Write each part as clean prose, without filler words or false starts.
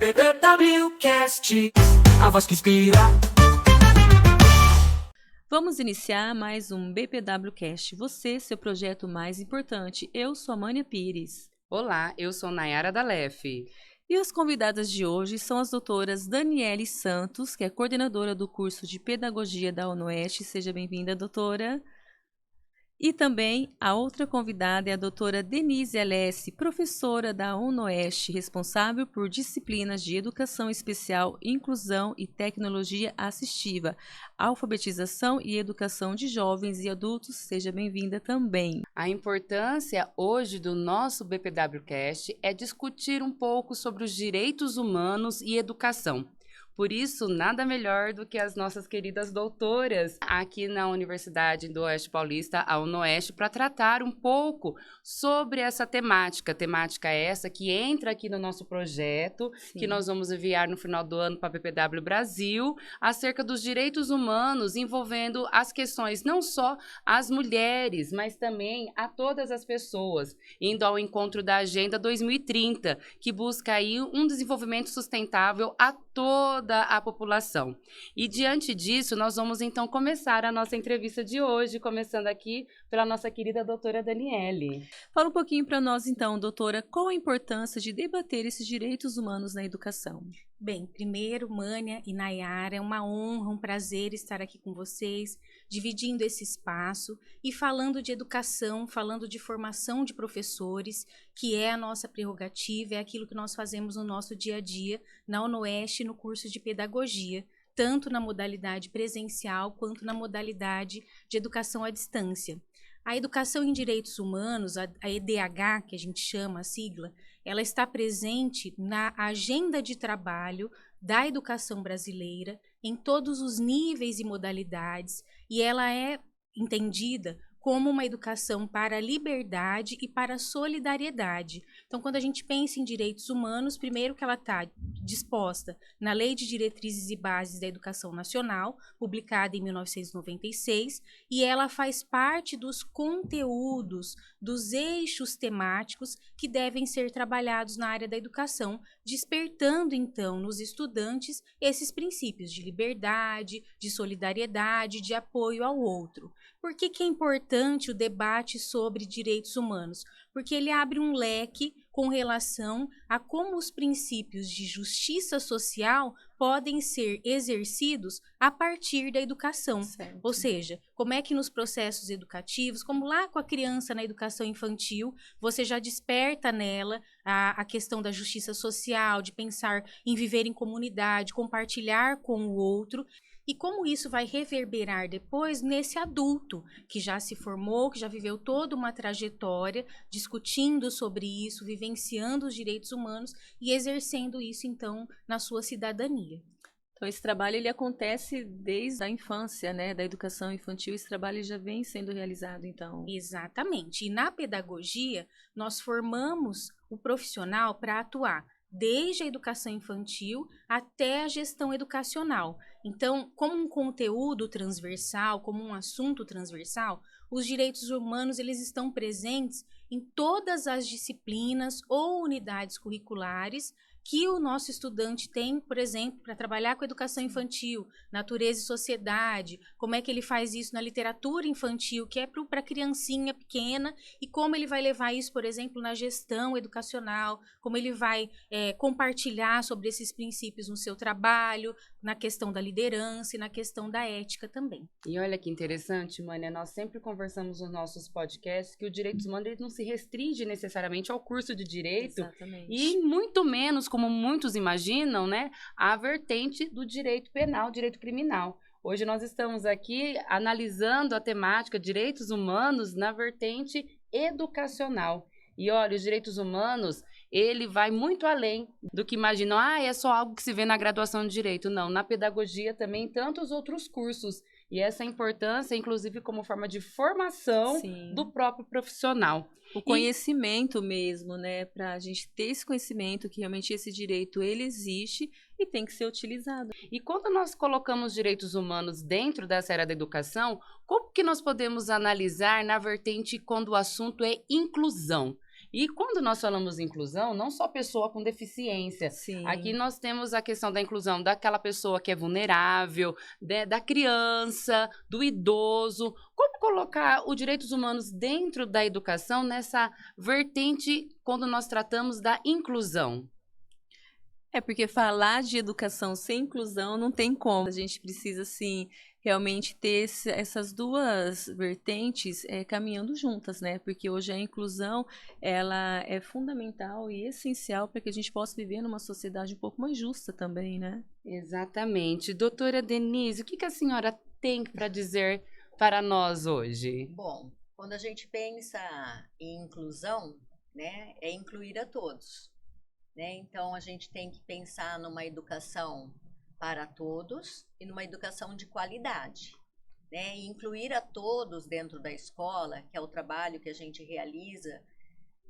BBWcast, a voz que inspira. Vamos iniciar mais um BPWcast. Você, seu projeto mais importante. Eu sou a Mânia Pires. Olá, eu sou Nayara Dalef. E as convidadas de hoje são as doutoras Daniele Santos, que é coordenadora do curso de Pedagogia da UNOeste. Seja bem-vinda, doutora. E também a outra convidada é a doutora Denise Alessi, professora da UNOeste, responsável por disciplinas de Educação Especial, Inclusão e Tecnologia Assistiva, Alfabetização e Educação de Jovens e Adultos. Seja bem-vinda também. A importância hoje do nosso BPWcast é discutir um pouco sobre os direitos humanos e educação. Por isso, nada melhor do que as nossas queridas doutoras aqui na Universidade do Oeste Paulista, a UNOeste, para tratar um pouco sobre essa temática. Temática essa que entra aqui no nosso projeto, sim, que nós vamos enviar no final do ano para a BPW Brasil, acerca dos direitos humanos envolvendo as questões não só às mulheres, mas também a todas as pessoas, indo ao encontro da Agenda 2030, que busca aí um desenvolvimento sustentável a toda a população. E diante disso, nós vamos então começar a nossa entrevista de hoje, começando aqui pela nossa querida doutora Daniele. Fala um pouquinho para nós então, doutora, qual a importância de debater esses direitos humanos na educação? Bem, primeiro, Mânia e Nayara, é uma honra, um prazer estar aqui com vocês, dividindo esse espaço e falando de educação, falando de formação de professores, que é a nossa prerrogativa, é aquilo que nós fazemos no nosso dia a dia, na UNOeste, no curso de pedagogia, tanto na modalidade presencial quanto na modalidade de educação à distância. A educação em direitos humanos, a EDH, que a gente chama a sigla, ela está presente na agenda de trabalho da educação brasileira, em todos os níveis e modalidades, e ela é entendida como uma educação para a liberdade e para a solidariedade. Então, quando a gente pensa em direitos humanos, primeiro que ela está disposta na Lei de Diretrizes e Bases da Educação Nacional, publicada em 1996, e ela faz parte dos conteúdos, dos eixos temáticos que devem ser trabalhados na área da educação, despertando, então, nos estudantes esses princípios de liberdade, de solidariedade, de apoio ao outro. Por que é importante o debate sobre direitos humanos? Porque ele abre um leque com relação a como os princípios de justiça social podem ser exercidos a partir da educação. Certo. Ou seja, como é que nos processos educativos, como lá com a criança na educação infantil, você já desperta nela a questão da justiça social, de pensar em viver em comunidade, compartilhar com o outro. E como isso vai reverberar depois nesse adulto que já se formou, que já viveu toda uma trajetória discutindo sobre isso, vivenciando os direitos humanos e exercendo isso, então, na sua cidadania. Então, esse trabalho ele acontece desde a infância, né? Da educação infantil, esse trabalho já vem sendo realizado, então. Exatamente. E na pedagogia, nós formamos o profissional para atuar desde a educação infantil até a gestão educacional. Então, como um conteúdo transversal, como um assunto transversal, os direitos humanos eles estão presentes em todas as disciplinas ou unidades curriculares que o nosso estudante tem, por exemplo, para trabalhar com educação infantil, natureza e sociedade, como é que ele faz isso na literatura infantil, que é para a criancinha pequena, e como ele vai levar isso, por exemplo, na gestão educacional, como ele vai compartilhar sobre esses princípios no seu trabalho, na questão da liderança e na questão da ética também. E olha que interessante, Mânia, nós sempre conversamos nos nossos podcasts que o direitos humanos ele não se restringe necessariamente ao curso de direito. Exatamente. E muito menos, como muitos imaginam, né, a vertente do direito penal, direito criminal. Hoje nós estamos aqui analisando a temática direitos humanos na vertente educacional. E olha, os direitos humanos, ele vai muito além do que imaginam. É só algo que se vê na graduação de direito. Não, na pedagogia também, tantos outros cursos. E essa importância, inclusive, como forma de formação, sim, do próprio profissional. O conhecimento mesmo, né? Para a gente ter esse conhecimento que realmente esse direito, ele existe e tem que ser utilizado. E quando nós colocamos direitos humanos dentro dessa área da educação, como que nós podemos analisar na vertente quando o assunto é inclusão? E quando nós falamos em inclusão, não só pessoa com deficiência. Sim. Aqui nós temos a questão da inclusão daquela pessoa que é vulnerável, da criança, do idoso. Como colocar os direitos humanos dentro da educação nessa vertente quando nós tratamos da inclusão? É porque falar de educação sem inclusão não tem como. A gente precisa, assim, realmente ter essas duas vertentes caminhando juntas, né? Porque hoje a inclusão, ela é fundamental e essencial para que a gente possa viver numa sociedade um pouco mais justa também, né? Exatamente. Doutora Denise, o que que a senhora tem para dizer para nós hoje? Bom, quando a gente pensa em inclusão, né, é incluir a todos, né? Então a gente tem que pensar numa educação para todos e numa educação de qualidade, né? E incluir a todos dentro da escola, que é o trabalho que a gente realiza,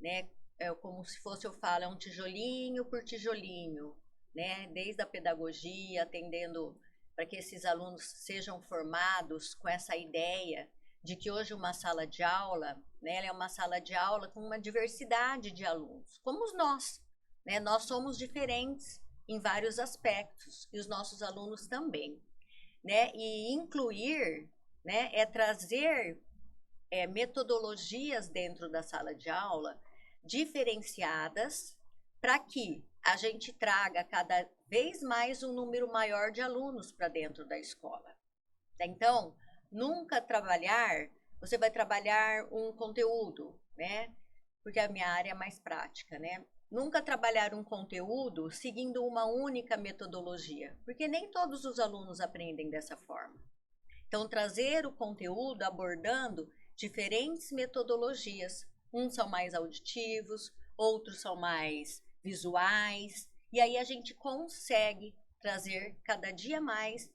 né? É como se fosse, eu falo, é um tijolinho por tijolinho, né? Desde a pedagogia, atendendo para que esses alunos sejam formados com essa ideia de que hoje uma sala de aula, né, ela é uma sala de aula com uma diversidade de alunos, como nós, né? Nós somos diferentes em vários aspectos e os nossos alunos também, né? E incluir, né, é trazer metodologias dentro da sala de aula diferenciadas para que a gente traga cada vez mais um número maior de alunos para dentro da escola. Então, nunca trabalhar, você vai trabalhar um conteúdo, né? Porque a minha área é mais prática, né? Nunca trabalhar um conteúdo seguindo uma única metodologia, porque nem todos os alunos aprendem dessa forma. Então, trazer o conteúdo abordando diferentes metodologias. Uns são mais auditivos, outros são mais visuais, e aí a gente consegue trazer cada dia mais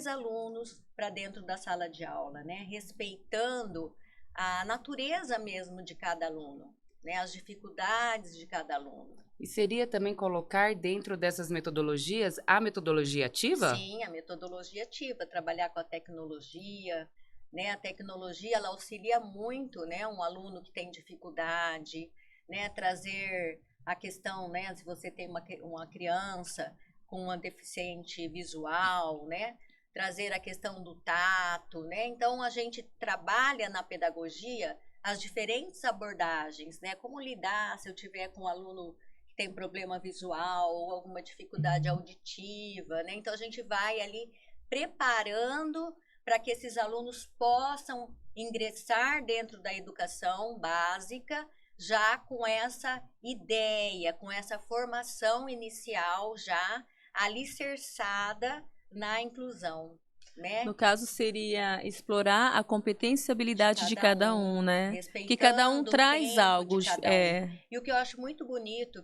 alunos para dentro da sala de aula, né? Respeitando a natureza mesmo de cada aluno, né? As dificuldades de cada aluno. E seria também colocar dentro dessas metodologias a metodologia ativa? Sim, a metodologia ativa, trabalhar com a tecnologia, né? A tecnologia, ela auxilia muito, né? Um aluno que tem dificuldade, né? Trazer a questão, né? Se você tem uma criança com uma deficiente visual, né? Trazer a questão do tato, né? Então, a gente trabalha na pedagogia as diferentes abordagens, né? Como lidar se eu tiver com um aluno que tem problema visual ou alguma dificuldade auditiva, né? Então, a gente vai ali preparando para que esses alunos possam ingressar dentro da educação básica já com essa ideia, com essa formação inicial já alicerçada na inclusão, né? No caso, seria explorar a competência e habilidade de cada um, né? Que cada um respeitando o traz tempo algo. de cada um. E o que eu acho muito bonito,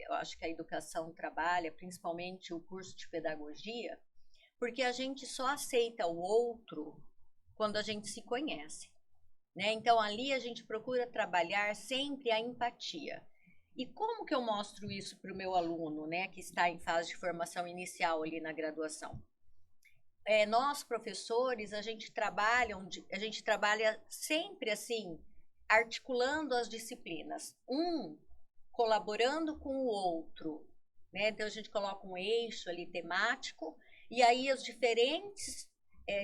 eu acho que a educação trabalha, principalmente o curso de pedagogia, porque a gente só aceita o outro quando a gente se conhece, né? Então, ali a gente procura trabalhar sempre a empatia. E como que eu mostro isso para o meu aluno, né, que está em fase de formação inicial ali na graduação? Nós, professores, a gente trabalha sempre assim, articulando as disciplinas, colaborando com o outro, né? Então, a gente coloca um eixo ali temático, e aí as diferentes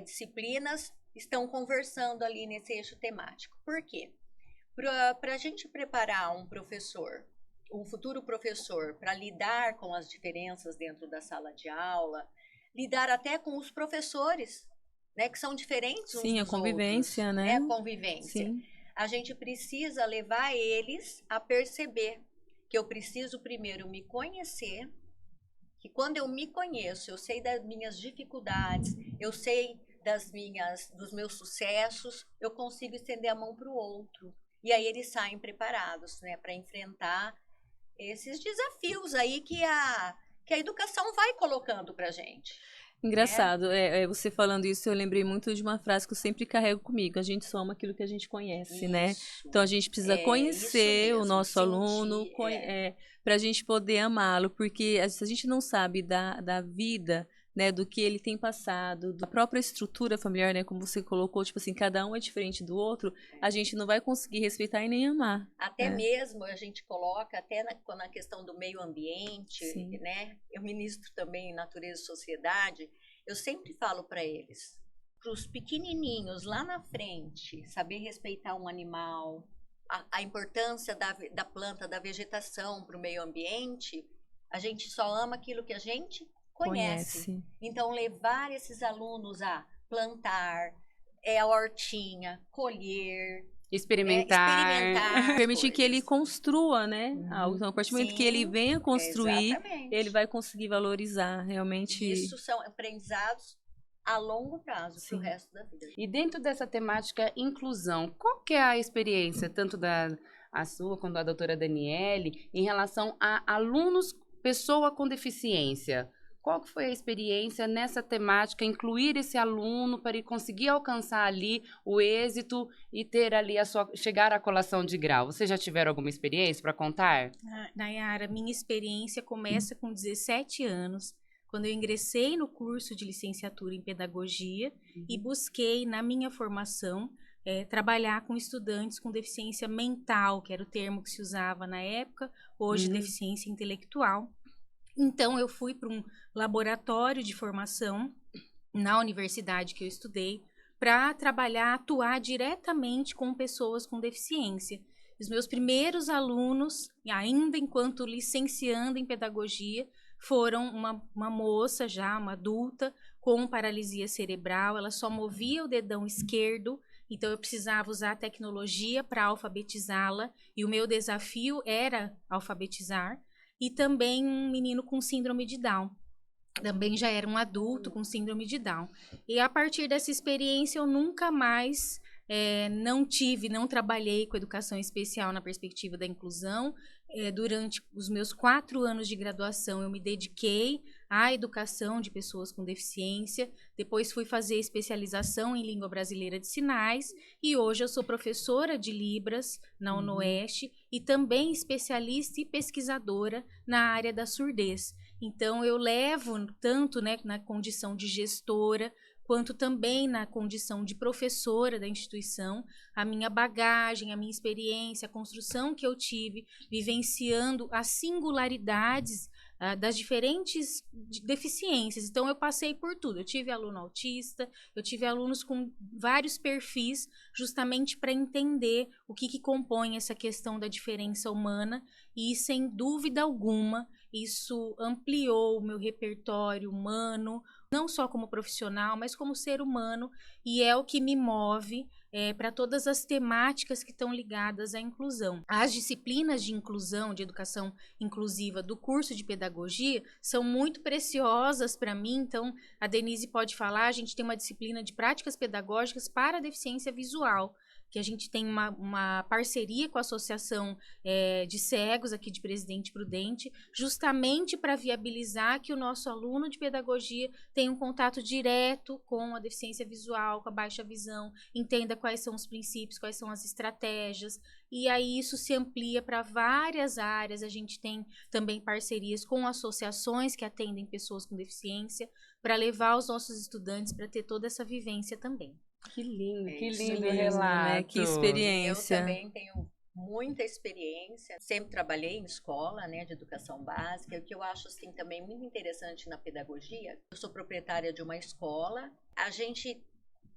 disciplinas estão conversando ali nesse eixo temático. Por quê? Para a gente preparar um professor, um futuro professor, para lidar com as diferenças dentro da sala de aula, lidar até com os professores, né, que são diferentes uns Sim, a dos convivência, outros, né? A convivência. Sim. A gente precisa levar eles a perceber que eu preciso primeiro me conhecer, que quando eu me conheço, eu sei das minhas dificuldades, eu sei dos meus sucessos, eu consigo estender a mão para o outro. E aí eles saem preparados, né, para enfrentar esses desafios aí que a educação vai colocando para a gente. Engraçado, você falando isso, eu lembrei muito de uma frase que eu sempre carrego comigo: a gente soma aquilo que a gente conhece, né? Então a gente precisa conhecer o nosso aluno para a gente poder amá-lo, porque se a gente não sabe da vida né, do que ele tem passado, da própria estrutura familiar, né, como você colocou, tipo assim, cada um é diferente do outro, a gente não vai conseguir respeitar e nem amar. Até mesmo a gente coloca até na questão do meio ambiente, Sim. né? Eu ministro também em Natureza e Sociedade, eu sempre falo para eles, para os pequenininhos lá na frente, saber respeitar um animal, a importância da planta, da vegetação para o meio ambiente, a gente só ama aquilo que a gente conhece. Então, levar esses alunos a plantar, a hortinha, colher, Experimentar. Permitir que ele construa, né? Algo. Então, a partir do momento que ele Sim, venha construir, exatamente. ele vai conseguir valorizar realmente. Isso são aprendizados a longo prazo para o Sim. resto da vida. E dentro dessa temática inclusão, qual que é a experiência, tanto a sua quanto da doutora Daniele, em relação a alunos, pessoa com deficiência? Qual que foi a experiência nessa temática, incluir esse aluno para ele conseguir alcançar ali o êxito e ter ali chegar à colação de grau? Vocês já tiveram alguma experiência para contar? Nayara, minha experiência começa com 17 anos, quando eu ingressei no curso de licenciatura em pedagogia e busquei, na minha formação, trabalhar com estudantes com deficiência mental, que era o termo que se usava na época, hoje deficiência intelectual. Então, eu fui para um laboratório de formação na universidade que eu estudei para trabalhar, atuar diretamente com pessoas com deficiência. Os meus primeiros alunos, ainda enquanto licenciando em pedagogia, foram uma moça já, uma adulta, com paralisia cerebral. Ela só movia o dedão esquerdo, então eu precisava usar a tecnologia para alfabetizá-la, e o meu desafio era alfabetizar. E também um menino com síndrome de Down. Também já era um adulto com síndrome de Down. E a partir dessa experiência eu nunca mais não trabalhei com educação especial na perspectiva da inclusão. Durante os meus 4 anos de graduação eu me dediquei à educação de pessoas com deficiência. Depois fui fazer especialização em língua brasileira de sinais e hoje eu sou professora de Libras na UNOeste e também especialista e pesquisadora na área da surdez. Então eu levo tanto, né, na condição de gestora quanto também na condição de professora da instituição, a minha bagagem, a minha experiência, a construção que eu tive vivenciando as singularidades das diferentes deficiências. Então, eu passei por tudo. Eu tive aluno autista, eu tive alunos com vários perfis, justamente para entender o que compõe essa questão da diferença humana e, sem dúvida alguma, isso ampliou o meu repertório humano, não só como profissional, mas como ser humano, e é o que me move para todas as temáticas que estão ligadas à inclusão. As disciplinas de inclusão, de educação inclusiva do curso de pedagogia são muito preciosas para mim, então a Denise pode falar, a gente tem uma disciplina de práticas pedagógicas para a deficiência visual, que a gente tem uma parceria com a Associação de Cegos aqui de Presidente Prudente, justamente para viabilizar que o nosso aluno de pedagogia tenha um contato direto com a deficiência visual, com a baixa visão, entenda quais são os princípios, quais são as estratégias, e aí isso se amplia para várias áreas. A gente tem também parcerias com associações que atendem pessoas com deficiência, para levar os nossos estudantes para ter toda essa vivência também. Que lindo, que Isso lindo mesmo, relato. né? Que experiência. Eu também tenho muita experiência, sempre trabalhei em escola, né, de educação básica, o que eu acho assim também muito interessante na pedagogia. Eu sou proprietária de uma escola, a gente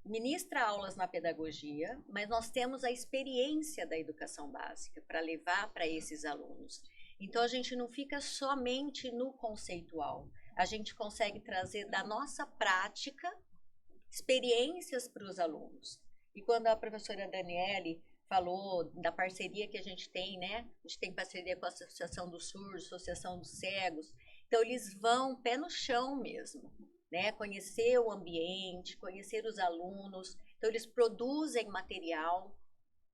ministra aulas na pedagogia, mas nós temos a experiência da educação básica para levar para esses alunos. Então a gente não fica somente no conceitual, a gente consegue trazer da nossa prática experiências para os alunos. E quando a professora Daniele falou da parceria que a gente tem, né? A gente tem parceria com a Associação dos Surdos, Associação dos Cegos. Então, eles vão pé no chão mesmo, né? Conhecer o ambiente, conhecer os alunos. Então, eles produzem material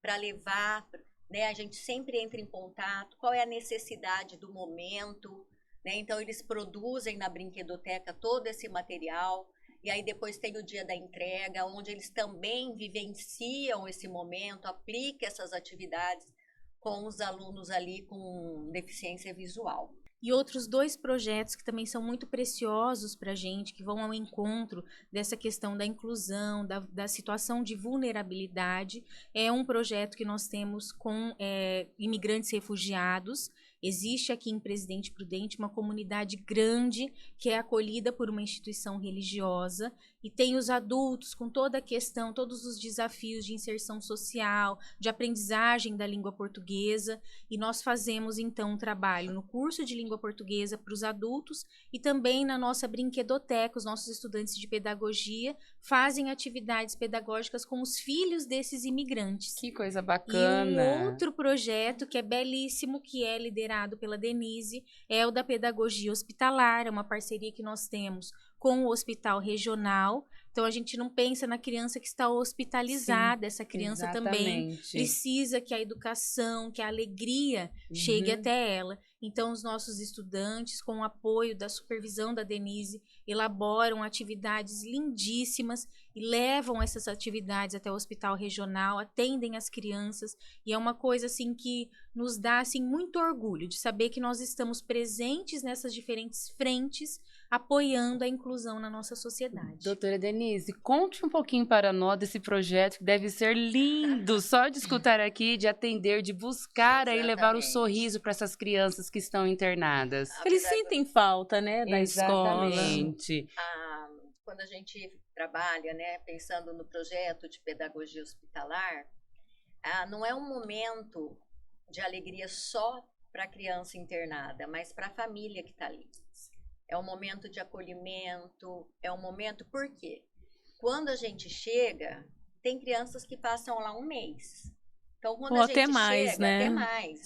para levar, né? A gente sempre entra em contato, qual é a necessidade do momento, né? Então, eles produzem na brinquedoteca todo esse material. E aí depois tem o dia da entrega, onde eles também vivenciam esse momento, aplicam essas atividades com os alunos ali com deficiência visual. e outros 2 projetos que também são muito preciosos para a gente, que vão ao encontro dessa questão da inclusão, da situação de vulnerabilidade. É um projeto que nós temos com imigrantes refugiados. Existe aqui em Presidente Prudente uma comunidade grande que é acolhida por uma instituição religiosa e tem os adultos com toda a questão, todos os desafios de inserção social, de aprendizagem da língua portuguesa, e nós fazemos então um trabalho no curso de língua portuguesa para os adultos e também na nossa brinquedoteca. Os nossos estudantes de pedagogia fazem atividades pedagógicas com os filhos desses imigrantes. Que coisa E bacana. um outro projeto que é belíssimo, que é liderado pela Denise, é o da pedagogia hospitalar, é uma parceria que nós temos com o Hospital Regional. Então, a gente não pensa na criança que está hospitalizada, essa criança também Exatamente. precisa que a educação, que a alegria chegue até ela. Então, os nossos estudantes, com o apoio da supervisão da Denise, elaboram atividades lindíssimas e levam essas atividades até o hospital regional, atendem as crianças, e é uma coisa assim que nos dá assim muito orgulho de saber que nós estamos presentes nessas diferentes frentes, apoiando a inclusão na nossa sociedade. Doutora Denise, conte um pouquinho para nós desse projeto que deve ser lindo, só de escutar aqui, de atender, de buscar aí levar o Exatamente. sorriso para essas crianças que estão internadas. Eles sentem falta, né, da escola. Exatamente. Quando a gente trabalha, né, pensando no projeto de pedagogia hospitalar, não é um momento de alegria só para a criança internada, mas para a família que está ali. É um momento de acolhimento, é um momento... Por quê? Quando a gente chega, tem crianças que passam lá um mês. Então, quando Ou a gente até mais, chega, né? até mais,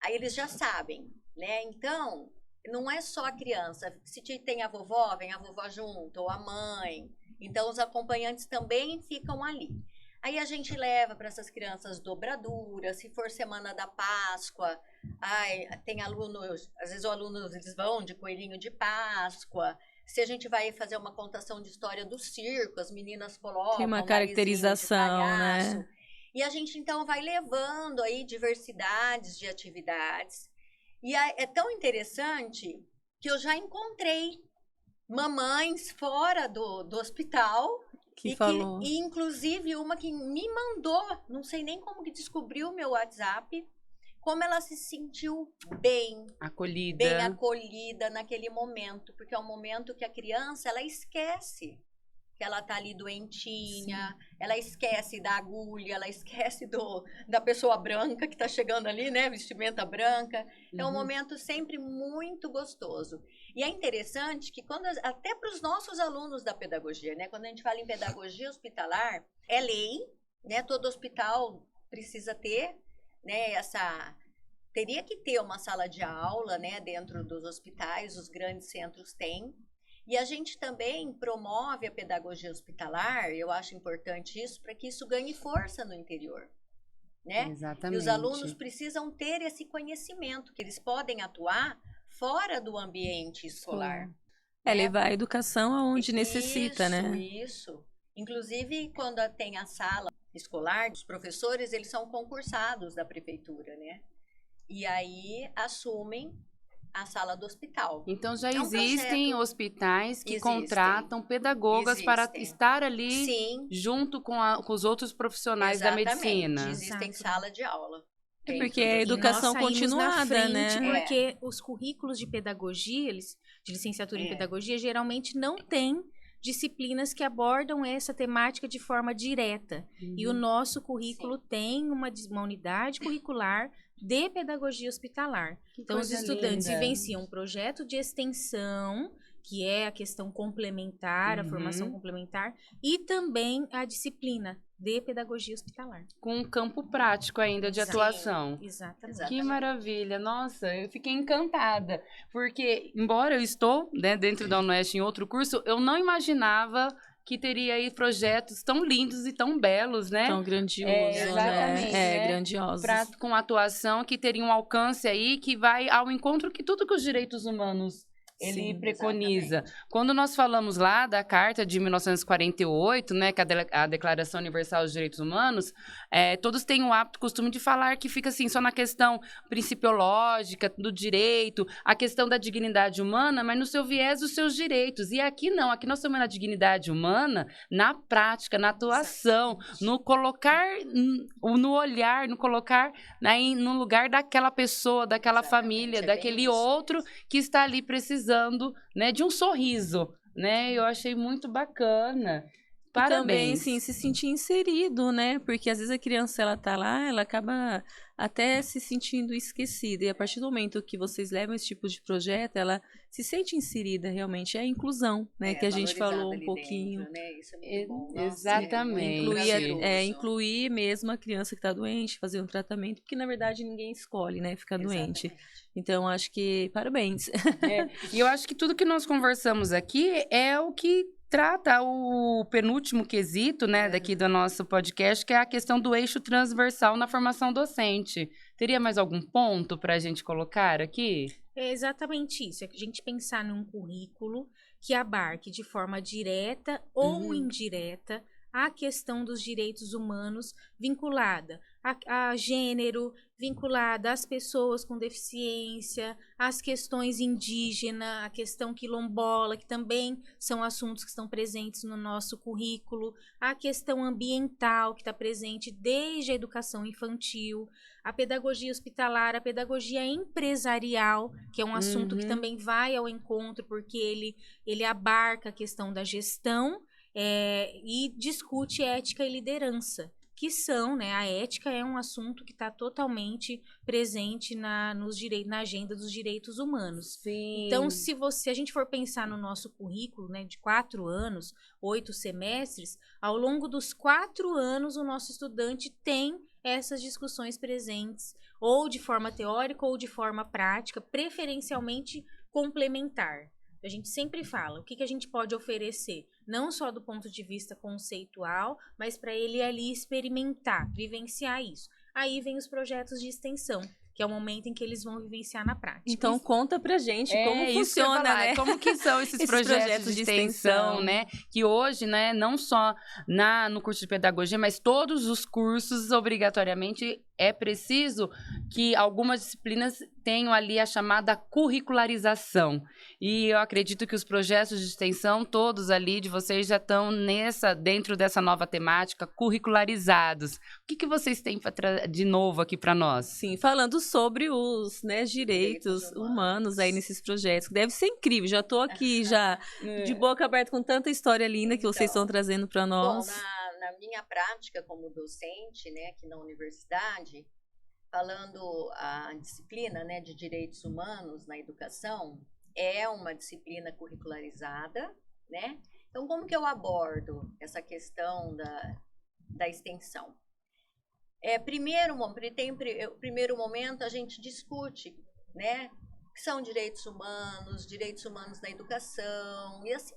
Aí eles já sabem, né? Então, não é só a criança. Se tem a vovó, vem a vovó junto, ou a mãe. Então, os acompanhantes também ficam ali. Aí a gente leva para essas crianças dobraduras, se for semana da Páscoa, tem alunos, às vezes os alunos eles vão de coelhinho de Páscoa. Se a gente vai fazer uma contação de história do circo, as meninas colocam Tem uma um narizinho de caracterização, palhaço. né? E a gente então vai levando aí diversidades de atividades. E é tão interessante que eu já encontrei mamães fora do hospital Que falou. e inclusive uma que me mandou, não sei nem como que descobriu o meu WhatsApp, como ela se sentiu bem Acolhida. acolhida naquele momento, porque é um momento que a criança, ela esquece que ela tá ali doentinha, ela esquece da agulha, ela esquece da pessoa branca que tá chegando ali, né, vestimenta branca. É um momento sempre muito gostoso. E é interessante que até para os nossos alunos da pedagogia, né, quando a gente fala em pedagogia hospitalar, é lei, né, todo hospital precisa ter, né, teria que ter uma sala de aula, né, dentro dos hospitais, os grandes centros têm. E a gente também promove a pedagogia hospitalar, eu acho importante isso, para que isso ganhe força no interior, né? Exatamente. E os alunos precisam ter esse conhecimento, que eles podem atuar fora do ambiente escolar. É né? levar a educação aonde necessita, né? Isso. Inclusive, quando tem a sala escolar, os professores, eles são concursados da prefeitura, né? E aí assumem a sala do hospital. Então já É um existem projeto. hospitais que Existem. contratam pedagogas para Existem. estar ali Sim, junto com os outros profissionais da exatamente. medicina. Existem Exato. sala de aula. É dentro porque é do- educação E nós saímos na continuada, frente, né? Porque os currículos de pedagogia, de licenciatura em É. pedagogia, geralmente não têm disciplinas que abordam essa temática de forma direta. E o nosso currículo tem uma unidade curricular de pedagogia hospitalar. Que Então, os coisa estudantes linda. vivenciam um projeto de extensão, que é a questão complementar, a formação complementar, e também a disciplina de pedagogia hospitalar. Com um campo prático ainda de Sim. atuação. Exatamente. Exato. Que maravilha, nossa, eu fiquei encantada, porque embora eu estou, né, dentro da UniOeste em outro curso, eu não imaginava que teria aí projetos tão lindos e tão belos, né? Tão grandioso, exatamente, né? né? Grandiosos. Com atuação que teria um alcance aí que vai ao encontro que tudo que os direitos humanos ele Sim, preconiza. exatamente. Quando nós falamos lá da Carta de 1948, né, que é a Declaração Universal dos Direitos Humanos, todos têm o hábito, costume de falar que fica assim, só na questão principiológica do direito, a questão da dignidade humana, mas no seu viés dos seus direitos. E aqui não, aqui nós estamos na dignidade humana, na prática, na atuação, no colocar, no olhar, no colocar no lugar daquela pessoa, daquela Exatamente, família, é bem daquele isso outro que está ali precisando, né, de um sorriso, né? Eu achei muito bacana. E também, Parabéns. assim, se sentir inserido, né? Porque às vezes a criança, ela tá lá, ela acaba até se sentindo esquecida. E a partir do momento que vocês levam esse tipo de projeto, ela se sente inserida realmente. É a inclusão, né? Que a gente valorizada falou um ali pouquinho. dentro, né? Isso é muito bom. Nossa, Exatamente. muito prazeroso. Incluir mesmo a criança que está doente, fazer um tratamento, porque na verdade ninguém escolhe, né? Ficar doente. Exatamente. Então, acho que parabéns. E eu acho que tudo que nós conversamos aqui é o que trata o penúltimo quesito, né, daqui do nosso podcast, que é a questão do eixo transversal na formação docente. Teria mais algum ponto para a gente colocar aqui? É exatamente isso. É que a gente pensar num currículo que abarque de forma direta ou indireta a questão dos direitos humanos vinculada a gênero, vinculada às pessoas com deficiência, às questões indígenas, a questão quilombola, que também são assuntos que estão presentes no nosso currículo, a questão ambiental, que está presente desde a educação infantil, a pedagogia hospitalar, a pedagogia empresarial, que é um assunto que também vai ao encontro, porque ele abarca a questão da gestão e discute ética e liderança, que são, né, a ética é um assunto que está totalmente presente na agenda dos direitos humanos. Sim. Então, se a gente for pensar no nosso currículo, né, de 4 anos, 8 semestres, ao longo dos 4 anos o nosso estudante tem essas discussões presentes, ou de forma teórica ou de forma prática, preferencialmente complementar. A gente sempre fala o que a gente pode oferecer, não só do ponto de vista conceitual, mas para ele ali experimentar, vivenciar isso. Aí vem os projetos de extensão, que é o momento em que eles vão vivenciar na prática. Então, conta pra gente como isso que eu ia funciona, falar, né? Como que são esses projetos de extensão, né? Que hoje, né, não só no curso de pedagogia, mas todos os cursos, obrigatoriamente, é preciso que algumas disciplinas tenham ali a chamada curricularização. E eu acredito que os projetos de extensão, todos ali de vocês já estão dentro dessa nova temática, curricularizados. O que vocês têm de novo aqui para nós? Sim, falando sobre os direitos humanos aí nesses projetos, que deve ser incrível. Já estou aqui já de boca aberta com tanta história linda que vocês estão trazendo para nós. Bom, na minha prática como docente, né, aqui na universidade, falando a disciplina, né, de direitos humanos na educação, é uma disciplina curricularizada, né? Então, como que eu abordo essa questão da extensão? Primeiro momento a gente discute, né, o que são direitos humanos na educação, e assim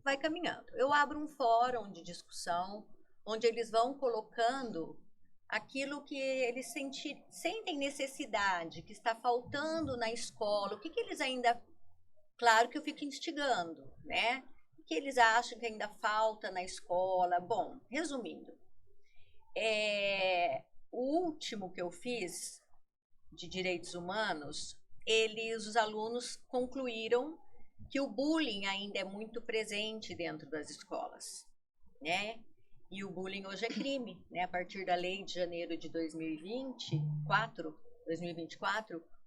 vai caminhando. Eu abro um fórum de discussão, onde eles vão colocando aquilo que eles sentem necessidade, que está faltando na escola, o que eles ainda... Claro que eu fico instigando, né? O que eles acham que ainda falta na escola. Bom, resumindo, o último que eu fiz de direitos humanos, os alunos concluíram que o bullying ainda é muito presente dentro das escolas, né? E o bullying hoje é crime, né? A partir da lei de janeiro de 2024,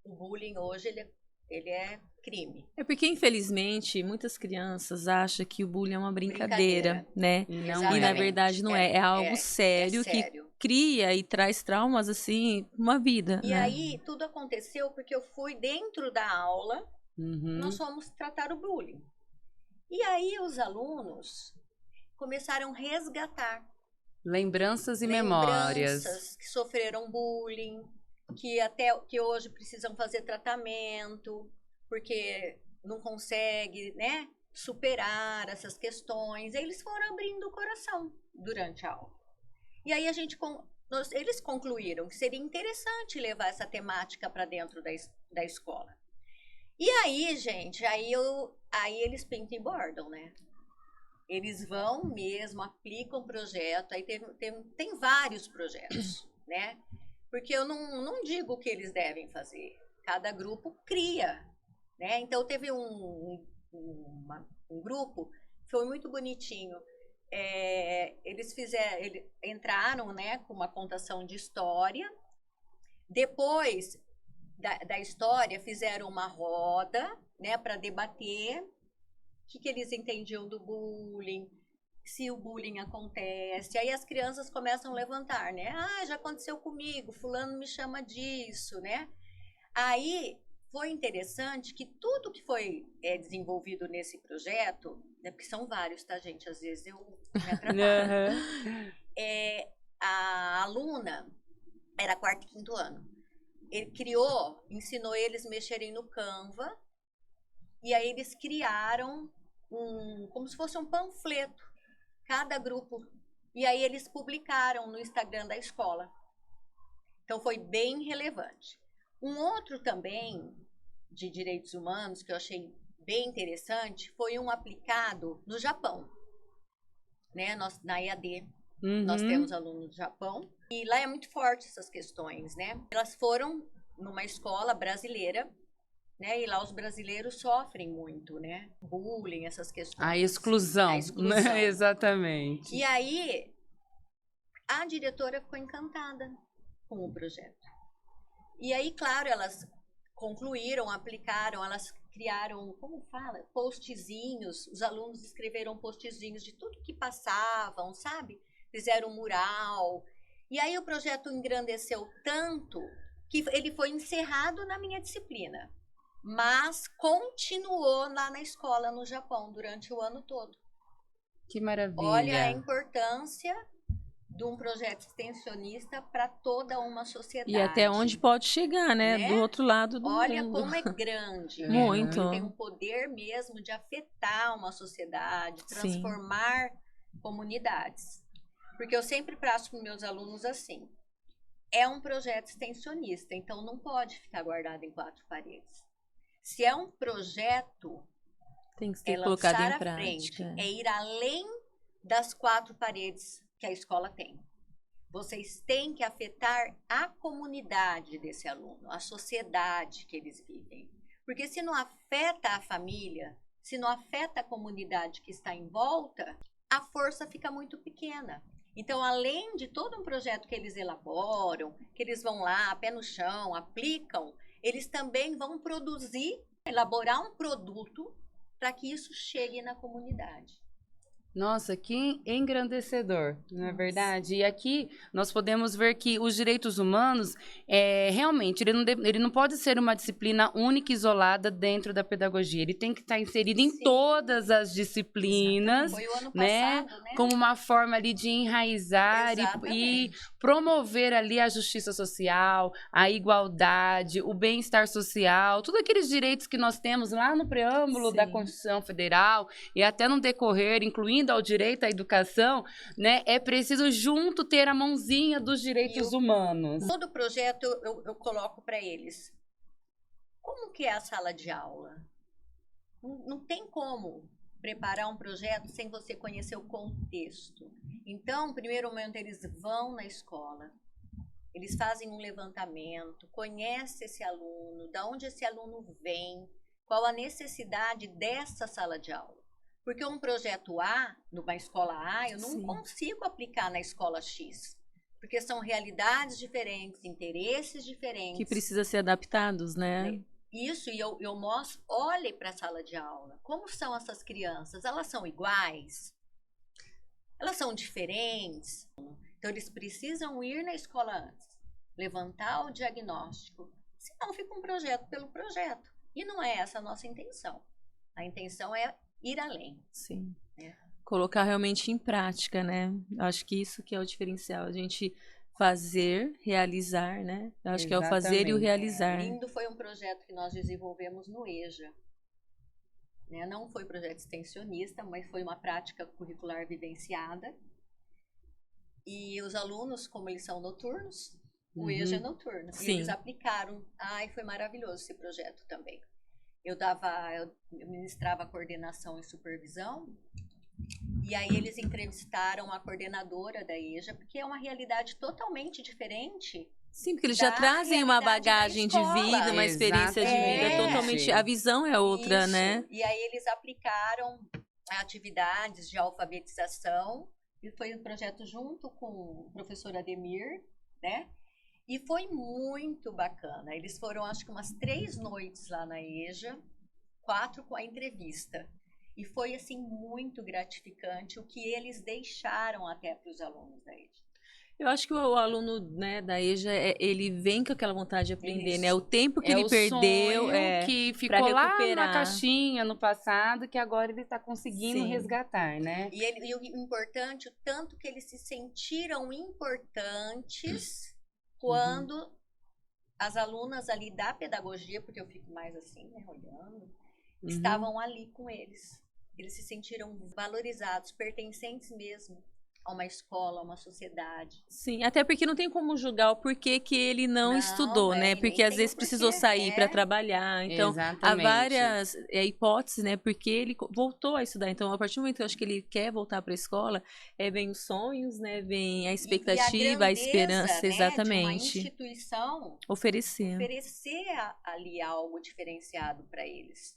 o bullying hoje ele é crime. É porque, infelizmente, muitas crianças acham que o bullying é uma brincadeira, né? Não E, na verdade, não é. É algo sério, que cria e traz traumas, assim, uma vida, E né? aí, tudo aconteceu porque eu fui dentro da aula, nós fomos tratar o bullying. E aí, os alunos começaram a resgatar lembranças e memórias que sofreram bullying, que hoje precisam fazer tratamento porque não consegue, né, superar essas questões. Eles foram abrindo o coração durante a aula. E aí eles concluíram que seria interessante levar essa temática para dentro da escola. E aí, gente, aí eles pintam e bordam, né? Eles vão mesmo, aplicam projeto, aí tem vários projetos, né? Porque eu não digo o que eles devem fazer. Cada grupo cria, né? Então teve um grupo, foi muito bonitinho. Eles entraram, né, com uma contação de história. Depois da história, fizeram uma roda, né, para debater o que eles entendiam do bullying, se o bullying acontece. Aí as crianças começam a levantar, né? Ah, já aconteceu comigo, fulano me chama disso, né? Aí foi interessante que tudo que foi desenvolvido nesse projeto, né, porque são vários, tá, gente? Às vezes eu me atrapalho. A aluna era quarto e quinto ano. Ele ensinou eles a mexerem no Canva, e aí eles criaram como se fosse um panfleto, cada grupo, e aí eles publicaram no Instagram da escola. Então foi bem relevante. Um outro também de direitos humanos que eu achei bem interessante foi um aplicado no Japão, né? Na EAD. Nós temos alunos do Japão e lá é muito forte essas questões, né? Elas foram numa escola brasileira, né? E lá os brasileiros sofrem muito, né? Bullying, essas questões. A exclusão. Exatamente. E aí a diretora ficou encantada com o projeto. E aí, claro, elas concluíram, aplicaram, elas criaram, como fala? Postzinhos. Os alunos escreveram postzinhos de tudo que passavam, sabe? Fizeram um mural. E aí o projeto engrandeceu tanto que ele foi encerrado na minha disciplina, mas continuou lá na escola no Japão durante o ano todo. Que maravilha. Olha a importância de um projeto extensionista para toda uma sociedade. E até onde pode chegar, né? Do outro lado do Olha mundo. como é grande. Muito. Ele tem um poder mesmo de afetar uma sociedade, transformar comunidades. Porque eu sempre passo para os meus alunos assim. É um projeto extensionista, então não pode ficar guardado em quatro paredes. Se é um projeto, tem que ser colocado em prática. Frente, é ir além das quatro paredes que a escola tem. Vocês têm que afetar a comunidade desse aluno, a sociedade que eles vivem. Porque se não afeta a família, se não afeta a comunidade que está em volta, a força fica muito pequena. Então, além de todo um projeto que eles elaboram, que eles vão lá, pé no chão, aplicam, eles também vão elaborar um produto para que isso chegue na comunidade. Nossa, que engrandecedor, não é verdade? E aqui nós podemos ver que os direitos humanos, realmente, ele não pode ser uma disciplina única e isolada dentro da pedagogia. Ele tem que estar inserido em todas as disciplinas, foi o ano né? Passado, né? Como uma forma ali de enraizar e promover ali a justiça social, a igualdade, o bem-estar social, todos aqueles direitos que nós temos lá no preâmbulo da Constituição Federal e até no decorrer, incluindo ao direito à educação, né, é preciso junto ter a mãozinha dos direitos humanos. Todo projeto eu coloco para eles. Como que é a sala de aula? Não tem como preparar um projeto sem você conhecer o contexto. Então, no primeiro momento, eles vão na escola, eles fazem um levantamento, conhecem esse aluno, de onde esse aluno vem, qual a necessidade dessa sala de aula. Porque um projeto A, numa escola A, eu não consigo aplicar na escola X. Porque são realidades diferentes, interesses diferentes. Que precisam ser adaptados, né? Isso, e eu mostro, olhe para a sala de aula. Como são essas crianças? Elas são iguais? Elas são diferentes? Então, eles precisam ir na escola antes, levantar o diagnóstico. Senão, fica um projeto pelo projeto. E não é essa a nossa intenção. A intenção é ir além. Sim. Colocar realmente em prática, né? Acho que isso que é o diferencial. A gente fazer, realizar, né? Acho que é o fazer e o realizar. Lindo foi um projeto que nós desenvolvemos no EJA. Né? Não foi projeto extensionista, mas foi uma prática curricular vivenciada. E os alunos, como eles são noturnos, o EJA é noturno. E eles aplicaram. Ai, foi maravilhoso esse projeto também. eu ministrava coordenação e supervisão, e aí eles entrevistaram a coordenadora da EJA, porque é uma realidade totalmente diferente. Sim, porque eles já da trazem uma realidade da bagagem de escola. vida, uma experiência de vida Exatamente. totalmente. A visão é outra, Isso. né? E aí eles aplicaram atividades de alfabetização, e foi um projeto junto com o professor Ademir, né? E foi muito bacana. Eles foram, acho que umas 3 noites lá na EJA, 4 com a entrevista. E foi, assim, muito gratificante o que eles deixaram até para os alunos da EJA. Eu acho que o aluno, né, da EJA, ele vem com aquela vontade de aprender, né? O tempo que É ele o perdeu sonho que ficou lá recuperar. na caixinha no passado, que agora ele está conseguindo Sim. resgatar, né? E o importante, o tanto que eles se sentiram importantes quando as alunas ali da pedagogia, porque eu fico mais assim, né, olhando, estavam ali com eles. Eles se sentiram valorizados, pertencentes mesmo a uma escola, a uma sociedade. Sim, até porque não tem como julgar o porquê que ele não estudou, né? nem Porque às tem vezes o precisou porquê, sair para trabalhar. Então, há Exatamente. várias hipóteses, né? Porque ele voltou a estudar. Então, a partir do momento que eu acho que ele quer voltar para a escola, vem os sonhos, né? Vem a expectativa, a esperança, né, exatamente. de uma instituição Oferecer ali algo diferenciado para eles.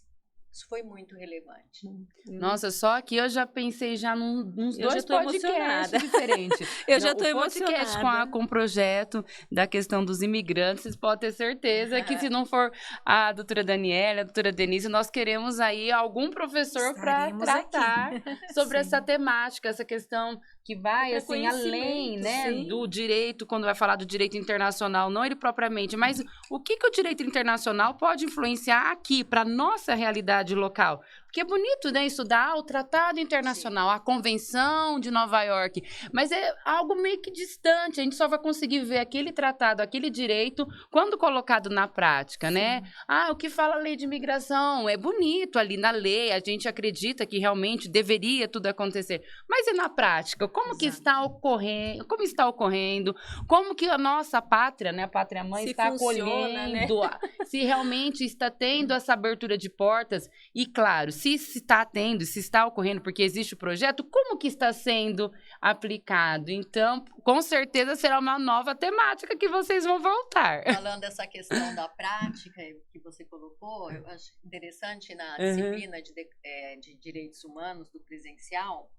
Isso foi muito relevante. Nossa, só aqui eu já pensei já nos Eu já dois tô podcasts emocionada. diferentes. Eu já tô O podcast emocionada. com o projeto da questão dos imigrantes, vocês podem ter certeza que se não for a doutora Daniela, a doutora Denise, nós queremos aí algum professor para Estaremos tratar sobre Sim. essa temática, essa questão que vai Pra assim além, conhecimento, né, sim. do direito, quando vai falar do direito internacional, não ele propriamente, mas o que o direito internacional pode influenciar aqui para nossa realidade local? Porque é bonito, né, estudar o Tratado Internacional, a Convenção de Nova York, mas é algo meio que distante, a gente só vai conseguir ver aquele tratado, aquele direito, quando colocado na prática, né? O que fala a lei de imigração? É bonito ali na lei, a gente acredita que realmente deveria tudo acontecer, mas e na prática? Como que está ocorrendo? Como está ocorrendo? Como que a nossa pátria, né, a pátria-mãe, Se está funciona, né? acolhendo? Se realmente está tendo essa abertura de portas? E, claro, se está tendo, se está ocorrendo, porque existe o projeto, como que está sendo aplicado? Então, com certeza será uma nova temática que vocês vão voltar. Falando dessa questão da prática que você colocou, eu acho interessante na disciplina de direitos humanos do presencial,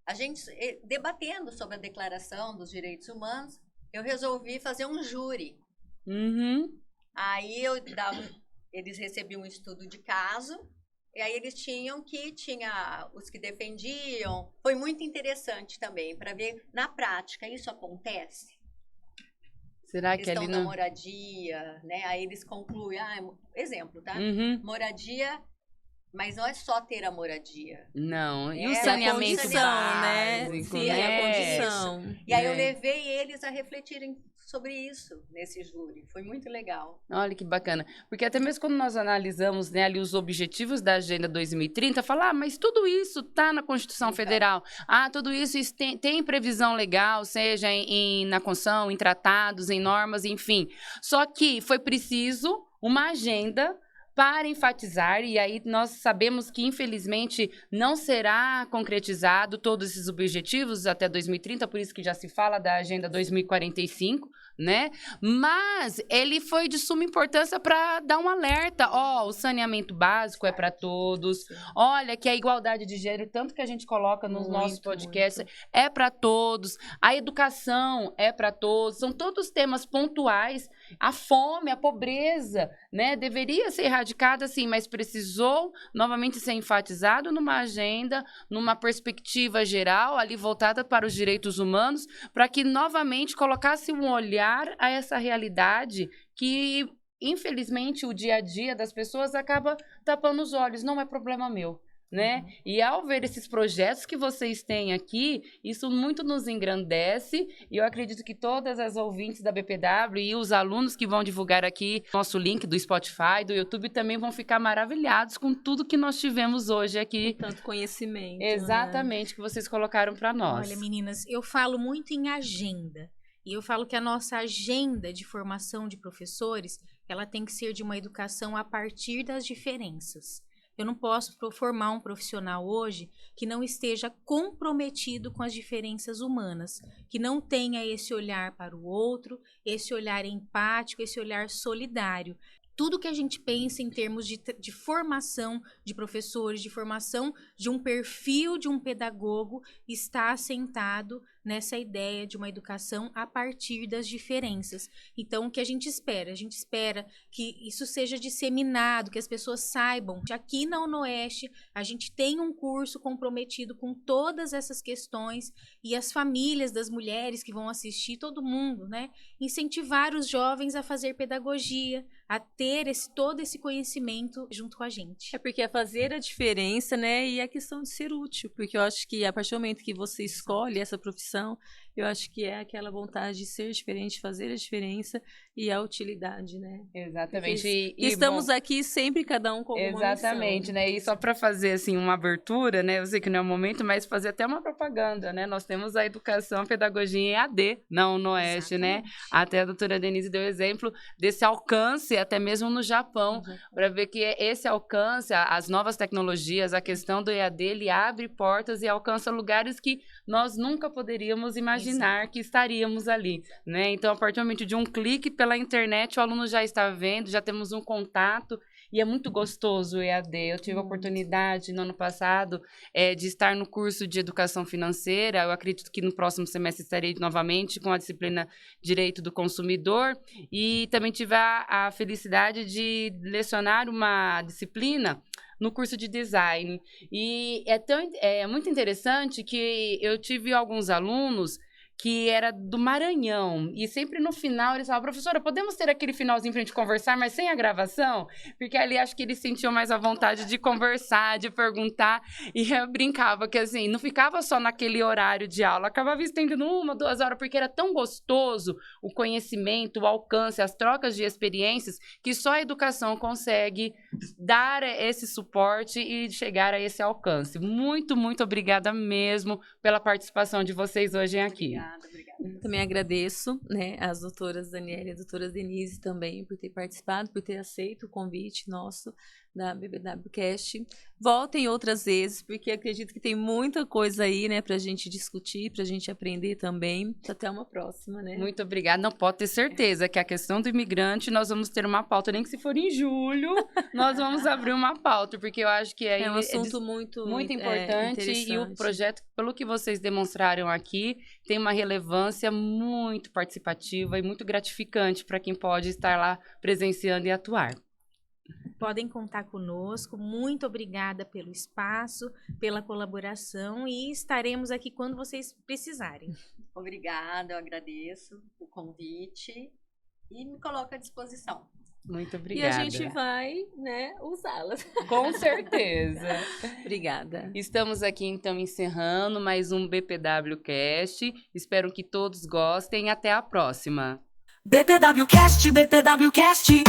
a gente debatendo sobre a Declaração dos Direitos Humanos, eu resolvi fazer um júri. Aí eles recebiam um estudo de caso, e aí eles tinha os que defendiam. Foi muito interessante também, para ver na prática, isso acontece? Será que Questão ali da não... moradia, né? Aí eles concluem, exemplo, tá? Moradia, mas não é só ter a moradia. não. E o É, saneamento a condição, né? básico, Sim, né? a condição. E aí eu É. levei eles a refletirem sobre isso nesse júri. Foi muito legal. Olha que bacana. Porque até mesmo quando nós analisamos, né, ali os objetivos da Agenda 2030, falar, mas tudo isso está na Constituição Então. Federal. Tudo isso tem previsão legal, seja na Constituição, em tratados, em normas, enfim. Só que foi preciso uma agenda para enfatizar, e aí nós sabemos que, infelizmente, não será concretizado todos esses objetivos até 2030, por isso que já se fala da Agenda 2045, né? Mas ele foi de suma importância para dar um alerta. O saneamento básico é para todos. Olha que a igualdade de gênero, tanto que a gente coloca nos nossos podcasts, é para todos. A educação é para todos. São todos temas pontuais. A fome, a pobreza, né? Deveria ser erradicada, sim, mas precisou novamente ser enfatizado numa agenda, numa perspectiva geral, ali voltada para os direitos humanos, para que novamente colocasse um olhar a essa realidade que, infelizmente, o dia a dia das pessoas acaba tapando os olhos. Não é problema meu, né? E ao ver esses projetos que vocês têm aqui, isso muito nos engrandece, e eu acredito que todas as ouvintes da BPW e os alunos que vão divulgar aqui nosso link do Spotify, do YouTube, também vão ficar maravilhados com tudo que nós tivemos hoje aqui. Tanto conhecimento. Exatamente, que vocês colocaram para nós. Olha, meninas, eu falo muito em agenda. E eu falo que a nossa agenda de formação de professores, ela tem que ser de uma educação a partir das diferenças. Eu não posso formar um profissional hoje que não esteja comprometido com as diferenças humanas, que não tenha esse olhar para o outro, esse olhar empático, esse olhar solidário. Tudo que a gente pensa em termos de formação de professores, de formação de um perfil de um pedagogo, está assentado nessa ideia de uma educação a partir das diferenças. Então, o que a gente espera? A gente espera que isso seja disseminado, que as pessoas saibam. Aqui na UNOeste, a gente tem um curso comprometido com todas essas questões e as famílias das mulheres que vão assistir, todo mundo, né? Incentivar os jovens a fazer pedagogia, a ter todo esse conhecimento junto com a gente. É porque é fazer a diferença, né? E a questão de ser útil. Porque eu acho que a partir do momento que você escolhe essa profissão, eu acho que é aquela vontade de ser diferente, fazer a diferença e a utilidade, né? Exatamente. E estamos aqui sempre, cada um com alguma exatamente, missão. né? E só para fazer, assim, uma abertura, né? Eu sei que não é o momento, mas fazer até uma propaganda, né? Nós temos a educação, a pedagogia em EAD, na UNOeste, né? Até a doutora Denise deu exemplo desse alcance, até mesmo no Japão, para ver que esse alcance, as novas tecnologias, a questão do EAD, ele abre portas e alcança lugares que nós nunca poderíamos imaginar que estaríamos ali, né? Então, a partir do momento de um clique pela internet, o aluno já está vendo, já temos um contato, e é muito gostoso o EAD. Eu tive a oportunidade, no ano passado, de estar no curso de Educação Financeira. Eu acredito que no próximo semestre estarei novamente com a disciplina Direito do Consumidor, e também tive a felicidade de lecionar uma disciplina no curso de design. E é muito interessante que eu tive alguns alunos que era do Maranhão, e sempre no final eles falavam: professora, podemos ter aquele finalzinho pra gente conversar, mas sem a gravação? Porque ali acho que eles sentiam mais a vontade de conversar, de perguntar, e eu brincava que assim, não ficava só naquele horário de aula, acabava estendendo 1, 2 horas, porque era tão gostoso o conhecimento, o alcance, as trocas de experiências, que só a educação consegue dar esse suporte e chegar a esse alcance. Muito, muito obrigada mesmo pela participação de vocês hoje aqui. Obrigada. Também agradeço, né, as doutoras Daniela e a doutora Denise também por ter participado, por ter aceito o convite nosso da BBWcast. Voltem outras vezes, porque acredito que tem muita coisa aí, né, pra gente discutir, pra gente aprender também. Até uma próxima, né? Muito obrigada. Não, pode ter certeza que a questão do imigrante, nós vamos ter uma pauta, nem que se for em julho, nós vamos abrir uma pauta, porque eu acho que é um assunto muito importante, e o projeto, pelo que vocês demonstraram aqui, tem uma relevância muito participativa e muito gratificante para quem pode estar lá presenciando e atuar. Podem contar conosco. Muito obrigada pelo espaço, pela colaboração, e estaremos aqui quando vocês precisarem. Obrigada, eu agradeço o convite e me coloco à disposição. Muito obrigada. E a gente vai, né, usá-las. Com certeza. Obrigada. Estamos aqui, então, encerrando mais um BPWcast. Espero que todos gostem. Até a próxima. BPWcast, BPWcast.